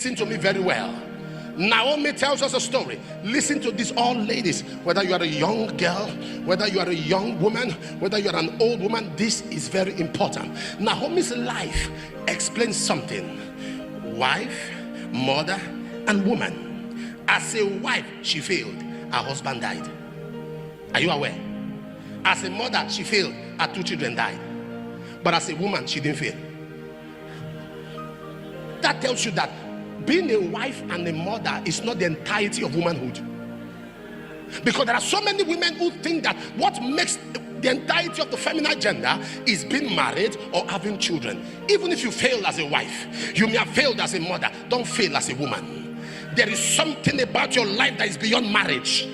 Listen to me very well. Naomi tells us a story. Listen to this, all ladies, whether you are a young girl, whether you are a young woman, whether you are an old woman, this is very important. Naomi's life explains something. Wife, mother, and woman. As a wife, she failed. Her husband died. Are you aware? As a mother, she failed. Her 2 children died. But as a woman, she didn't fail. That tells you that being a wife and a mother is not the entirety of womanhood. Because there are so many women who think that what makes the entirety of the feminine gender is being married or having children. Even if you fail as a wife, you may have failed as a mother, don't fail as a woman. There is something about your life that is beyond marriage.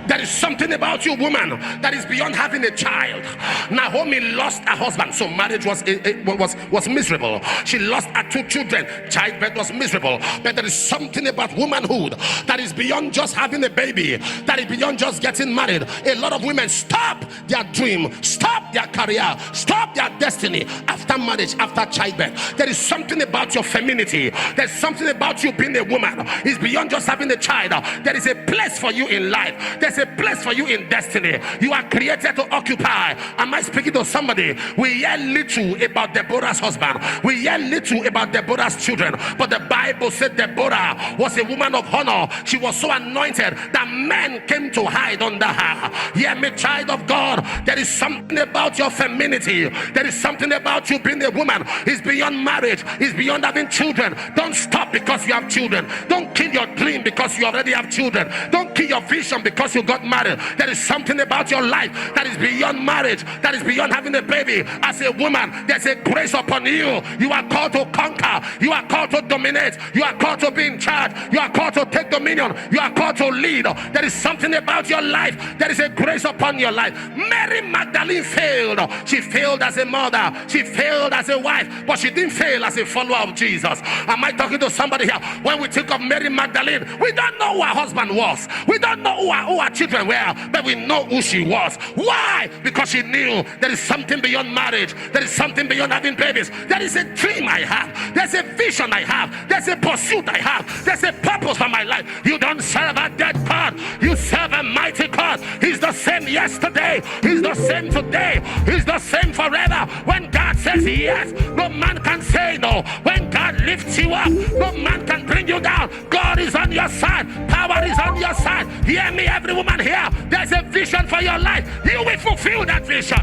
There is something about you, woman, that is beyond having a child. Naomi lost her husband, so marriage was miserable. She lost her 2 children. Childbirth was miserable. But there is something about womanhood that is beyond just having a baby, that is beyond just getting married. A lot of women stop their dream, stop their career, stop their destiny after marriage, after childbirth. There is something about your femininity. There's something about you being a woman. It's beyond just having a child. There is a place for you in life. There's a place for you in destiny. You are created to occupy. Am I speaking to somebody? We hear little about Deborah's husband. We hear little about Deborah's children. But the Bible said Deborah was a woman of honor. She was so anointed that men came to hide under her. Hear me, child of God. There is something about your femininity. There is something about you being a woman. It's beyond marriage. It's beyond having children. Don't stop because you have children. Don't kill your dream because you already have children. Don't kill your vision because you got married. There is something about your life that is beyond marriage, that is beyond having a baby. As a woman, there's a grace upon you. You are called to conquer. You are called to dominate. You are called to be in charge. You are called to take dominion. You are called to lead. There is something about your life. There is a grace upon your life. Mary Magdalene failed. She failed as a mother. She failed as a wife, but she didn't fail as a follower of Jesus. Am I talking to somebody here? When we think of Mary Magdalene, we don't know who her husband was. We don't know who her children were, but we know who she was. Why? Because she knew there is something beyond marriage. There is something beyond having babies. There is a dream I have. There's a vision I have. There's a pursuit I have. There's a purpose for my life. You don't serve a dead God. You serve a mighty God. He's the same yesterday. He's the same today. He's the same forever. When God says yes, no man can say no. When God lifts you up, no man can bring you down. God is on your side. Power is on your side. Hear me, every woman here. There's a vision for your life. You will fulfill that vision.